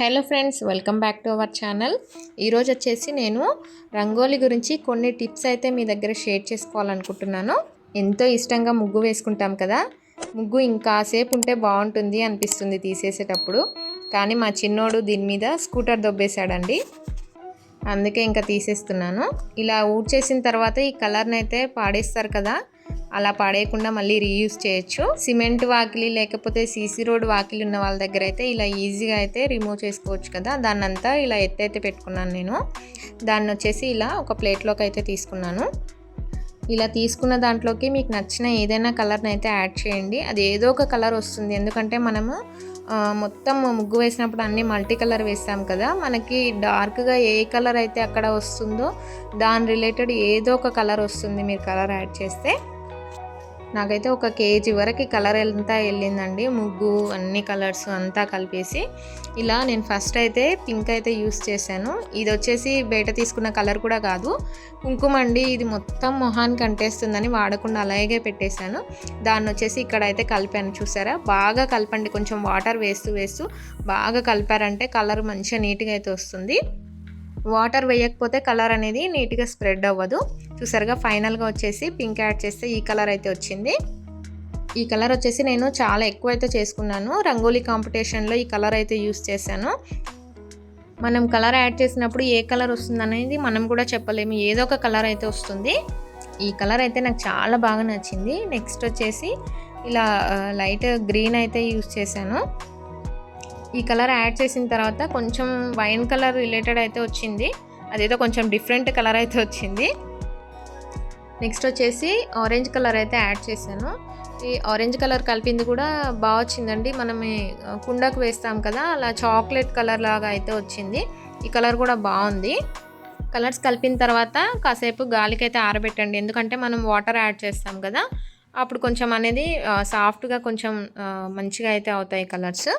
Hello friends, welcome back to our channel. ఈరోజు వచ్చేసి నేను రంగోలీ గురించి కొన్ని టిప్స్ అయితే మీ దగ్గర షేర్ చేసుకోవాలనుకుంటున్నాను. ఎంతో ఇష్టంగా ముగ్గు వేసుకుంటాం కదా, ముగ్గు ఇంకాసేపు ఉంటే బాగుంటుంది అనిపిస్తుంది తీసేసేటప్పుడు. కానీ మా చిన్నోడు దీని మీద స్కూటర్ దొబ్బేశాడండి, అందుకే ఇంకా తీసేస్తున్నాను. ఇలా ఊడ్చేసిన తర్వాత ఈ కలర్ని అయితే పాడేస్తారు కదా, అలా పాడేయకుండా మళ్ళీ రీయూజ్ చేయొచ్చు. సిమెంట్ వాకిలి లేకపోతే సీసీ రోడ్ వాకిలి ఉన్న వాళ్ళ దగ్గర అయితే ఇలా ఈజీగా అయితే రిమూవ్ చేసుకోవచ్చు కదా. దాన్నంతా ఇలా ఎత్తైతే పెట్టుకున్నాను నేను. దాన్ని వచ్చేసి ఇలా ఒక ప్లేట్లోకి అయితే తీసుకున్నాను. ఇలా తీసుకున్న దాంట్లోకి మీకు నచ్చిన ఏదైనా కలర్ని అయితే యాడ్ చేయండి. అది ఏదో ఒక కలర్ వస్తుంది, ఎందుకంటే మనము మొత్తం ముగ్గు వేసినప్పుడు అన్నీ మల్టీ కలర్ వేస్తాం కదా. మనకి డార్క్గా ఏ కలర్ అయితే అక్కడ వస్తుందో దాని రిలేటెడ్ ఏదో ఒక కలర్ వస్తుంది మీరు కలర్ యాడ్ చేస్తే. నాకైతే 1 kg వరకు కలర్ అంతా వెళ్ళిందండి, ముగ్గు అన్ని కలర్స్ అంతా కలిపేసి. ఇలా నేను ఫస్ట్ అయితే పింక్ అయితే యూస్ చేశాను. ఇది వచ్చేసి బయట తీసుకున్న కలర్ కూడా కాదు, కుంకుమ అండి. ఇది మొత్తం మొహానికి అంటేస్తుందని వాడకుండా అలాగే పెట్టేశాను. దాన్ని వచ్చేసి ఇక్కడ అయితే కలిపాను, చూసారా. బాగా కలపండి, కొంచెం వాటర్ వేస్తూ బాగా కలిపారంటే కలర్ మంచిగా నీట్గా అయితే వస్తుంది. వాటర్ వేయకపోతే కలర్ అనేది నీట్గా స్ప్రెడ్ అవ్వదు. చూసారుగా, ఫైనల్గా వచ్చేసి పింక్ యాడ్ చేస్తే ఈ కలర్ అయితే వచ్చింది. ఈ కలర్ వచ్చేసి నేను చాలా ఎక్కువ అయితే చేసుకున్నాను. రంగోలీ కాంపిటీషన్లో ఈ కలర్ అయితే యూస్ చేశాను. మనం కలర్ యాడ్ చేసినప్పుడు ఏ కలర్ వస్తుంది అనేది మనం కూడా చెప్పలేము, ఏదో ఒక కలర్ అయితే వస్తుంది. ఈ కలర్ అయితే నాకు చాలా బాగా నచ్చింది. నెక్స్ట్ వచ్చేసి ఇలా లైట్ గ్రీన్ అయితే యూస్ చేశాను. ఈ కలర్ యాడ్ చేసిన తర్వాత కొంచెం వైన్ కలర్ రిలేటెడ్ అయితే వచ్చింది, అదేదో కొంచెం డిఫరెంట్ కలర్ అయితే వచ్చింది. నెక్స్ట్ వచ్చేసి ఆరెంజ్ కలర్ అయితే యాడ్ చేశాను. ఈ ఆరెంజ్ కలర్ కలిపింది కూడా బాగా వచ్చిందండి. మనం కుండకు వేస్తాం కదా, అలా చాక్లెట్ కలర్ లాగా అయితే వచ్చింది. ఈ కలర్ కూడా బాగుంది. కలర్స్ కలిపిన తర్వాత కాసేపు గాలికి అయితే ఆరబెట్టండి, ఎందుకంటే మనం వాటర్ యాడ్ చేస్తాం కదా, అప్పుడు కొంచెం అనేది సాఫ్ట్గా కొంచెం మంచిగా అయితే అవుతాయి కలర్స్.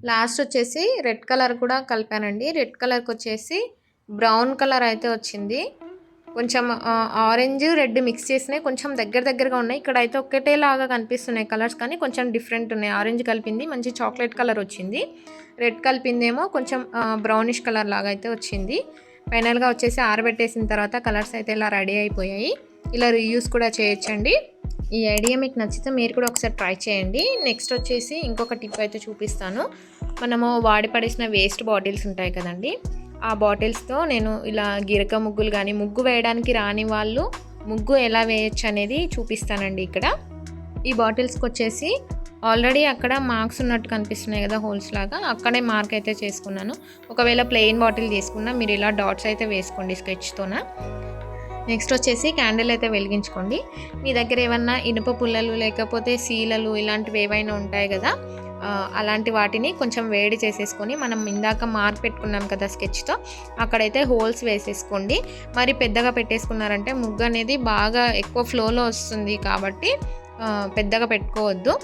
లాస్ట్ వచ్చేసి రెడ్ కలర్ కూడా కలిపానండి. రెడ్ కలర్కి వచ్చేసి బ్రౌన్ కలర్ అయితే వచ్చింది. కొంచెం ఆరెంజ్ రెడ్ మిక్స్ చేసినాయి, కొంచెం దగ్గరగా ఉన్నాయి. ఇక్కడ అయితే ఒకటేలాగా కనిపిస్తున్నాయి కలర్స్, కానీ కొంచెం డిఫరెంట్ ఉన్నాయి. ఆరెంజ్ కలిపింది మంచి చాక్లెట్ కలర్ వచ్చింది, రెడ్ కలిపిందేమో కొంచెం బ్రౌనిష్ కలర్ లాగా అయితే వచ్చింది. ఫైనల్గా వచ్చేసి ఆరబెట్టేసిన తర్వాత కలర్స్ అయితే ఇలా రెడీ అయిపోయాయి. ఇలా రీయూస్ కూడా చేయొచ్చండి. ఈ ఐడియా మీకు నచ్చితే మీరు కూడా ఒకసారి ట్రై చేయండి. నెక్స్ట్ వచ్చేసి ఇంకొక టిప్ అయితే చూపిస్తాను. మనము వాడి పడేసిన వేస్ట్ బాటిల్స్ ఉంటాయి కదండి, ఆ బాటిల్స్తో నేను ఇలా గిరక ముగ్గులు కానీ, ముగ్గు వేయడానికి రాని వాళ్ళు ముగ్గు ఎలా వేయచ్చు అనేది చూపిస్తానండి. ఇక్కడ ఈ బాటిల్స్కి వచ్చేసి ఆల్రెడీ అక్కడ మార్క్స్ ఉన్నట్టు కనిపిస్తున్నాయి కదా, హోల్స్ లాగా, అక్కడే మార్క్ అయితే చేసుకున్నాను. ఒకవేళ ప్లెయిన్ బాటిల్ తీసుకున్నా మీరు ఇలా డాట్స్ అయితే వేసుకోండి స్కెచ్తోన. నెక్స్ట్ వచ్చేసి క్యాండిల్ అయితే వెలిగించుకోండి. మీ దగ్గర ఏమన్నా ఇనుప పుల్లలు లేకపోతే సీలలు ఇలాంటివి ఏవైనా ఉంటాయి కదా, అలాంటి వాటిని కొంచెం వేడి చేసేసుకొని, మనం ఇందాక మార్క్ పెట్టుకున్నాం కదా స్కెచ్తో, అక్కడైతే హోల్స్ వేసేసుకోండి. మరి పెద్దగా పెట్టేసుకున్నారంటే ముగ్గు అనేది బాగా ఎక్కువ ఫ్లోలో వస్తుంది, కాబట్టి పెద్దగా పెట్టుకోవద్దు.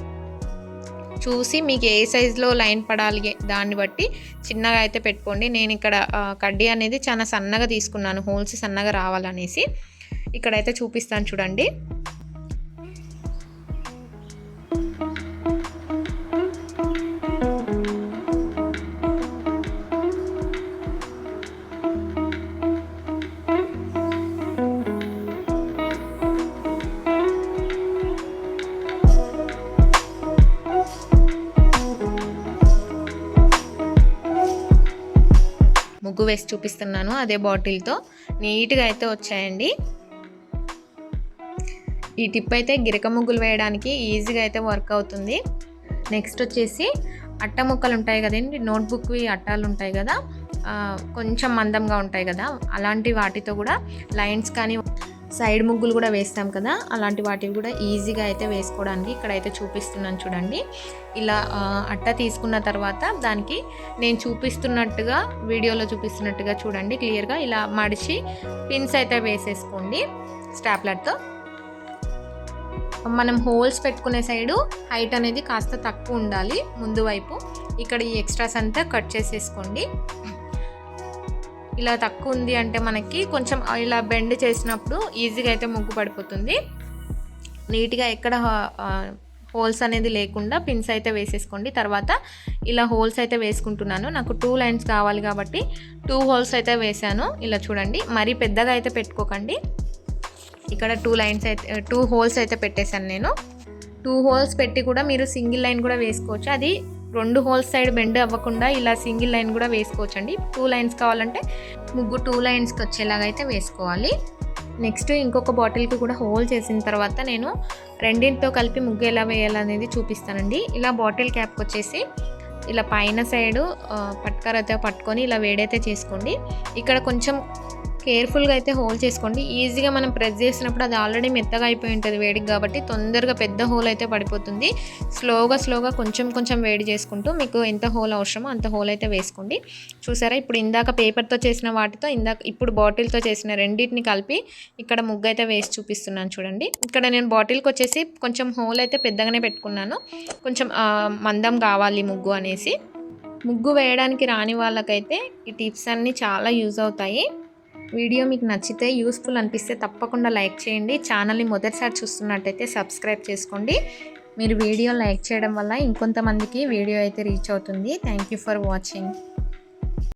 చూసి మీకు ఏ సైజులో లైన్ పడాలి దాన్ని బట్టి చిన్నగా అయితే పెట్టుకోండి. నేను ఇక్కడ కడ్డీ అనేది చాలా సన్నగా తీసుకున్నాను, హోల్స్ సన్నగా రావాలనేసి. ఇక్కడైతే చూపిస్తాను చూడండి. ముగ్గు వేసి చూపిస్తున్నాను అదే బాటిల్తో, నీట్గా అయితే వచ్చాయండి. ఈ టిప్ అయితే గిరక ముగ్గులు వేయడానికి ఈజీగా అయితే వర్క్ అవుతుంది. నెక్స్ట్ వచ్చేసి అట్ట ముక్కలు ఉంటాయి కదండి, నోట్బుక్వి అట్టాలు ఉంటాయి కదా, కొంచెం మందంగా ఉంటాయి కదా, అలాంటి వాటితో కూడా లైన్స్ కానీ సైడ్ ముగ్గులు కూడా వేస్తాం కదా, అలాంటి వాటివి కూడా ఈజీగా అయితే వేసుకోవడానికి ఇక్కడైతే చూపిస్తున్నాను చూడండి. ఇలా అట్ట తీసుకున్న తర్వాత దానికి నేను చూపిస్తున్నట్టుగా, వీడియోలో చూపిస్తున్నట్టుగా చూడండి క్లియర్గా, ఇలా మడిచి పిన్స్ అయితే వేసేసుకోండి స్టాప్లర్తో. మనం హోల్స్ పెట్టుకునే సైడు హైట్ అనేది కాస్త తక్కువ ఉండాలి ముందు వైపు. ఇక్కడ ఈ ఎక్స్ట్రాస్ అంతా కట్ చేసేసుకోండి. ఇలా తక్కువ ఉంది అంటే మనకి కొంచెం ఇలా బెండ్ చేసినప్పుడు ఈజీగా అయితే ముగ్గు పడిపోతుంది. నీట్గా ఎక్కడ హోల్స్ అనేది లేకుండా పిన్స్ అయితే వేసేసుకోండి. తర్వాత ఇలా హోల్స్ అయితే వేసుకుంటున్నాను. నాకు 2 లైన్స్ కావాలి కాబట్టి 2 హోల్స్ అయితే వేసాను. ఇలా చూడండి, మరీ పెద్దగా అయితే పెట్టుకోకండి. ఇక్కడ 2 హోల్స్ అయితే పెట్టేశాను నేను. 2 హోల్స్ పెట్టి కూడా మీరు సింగిల్ లైన్ కూడా వేసుకోవచ్చు. అది 2 హోల్స్ సైడ్ బెండ్ అవ్వకుండా ఇలా సింగిల్ లైన్ కూడా వేసుకోవచ్చు అండి. 2 లైన్స్ కావాలంటే ముగ్గు 2 లైన్స్కి వచ్చేలాగా అయితే వేసుకోవాలి. నెక్స్ట్ ఇంకొక బాటిల్కి కూడా హోల్ చేసిన తర్వాత నేను రెండింటితో కలిపి ముగ్గు ఎలా వేయాలనేది చూపిస్తానండి. ఇలా బాటిల్ క్యాప్కి వచ్చేసి ఇలా పైన సైడు పట్టుకరైతే పట్టుకొని ఇలా వేడైతే చేసుకోండి. ఇక్కడ కొంచెం కేర్ఫుల్గా అయితే హోల్ చేసుకోండి. ఈజీగా మనం ప్రెస్ చేసినప్పుడు అది ఆల్రెడీ మెత్తగా అయిపోయి ఉంటుంది వేడికి, కాబట్టి తొందరగా పెద్ద హోల్ అయితే పడిపోతుంది. స్లోగా కొంచెం వేడి చేసుకుంటూ మీకు ఎంత హోల్ అవసరమో అంత హోల్ అయితే వేసుకోండి. చూసారా, ఇప్పుడు ఇందాక పేపర్తో చేసిన వాటితో ఇప్పుడు బాటిల్తో చేసిన రెండింటిని కలిపి ఇక్కడ ముగ్గు అయితే వేసి చూపిస్తున్నాను చూడండి. ఇక్కడ నేను బాటిల్కి వచ్చేసి కొంచెం హోల్ అయితే పెద్దగానే పెట్టుకున్నాను, కొంచెం మందం కావాలి ముగ్గు అనేసి. ముగ్గు వేయడానికి రాని వాళ్ళకైతే ఈ టిప్స్ అన్నీ చాలా యూజ్ అవుతాయి. వీడియో మీకు నచ్చితే, యూస్ఫుల్ అనిపిస్తే తప్పకుండా లైక్ చేయండి. ఛానల్ని మొదటిసారి చూస్తున్నట్టయితే సబ్స్క్రైబ్ చేసుకోండి. మీరు వీడియో లైక్ చేయడం వల్ల ఇంకొంతమందికి వీడియో అయితే రీచ్ అవుతుంది. Thank you for watching.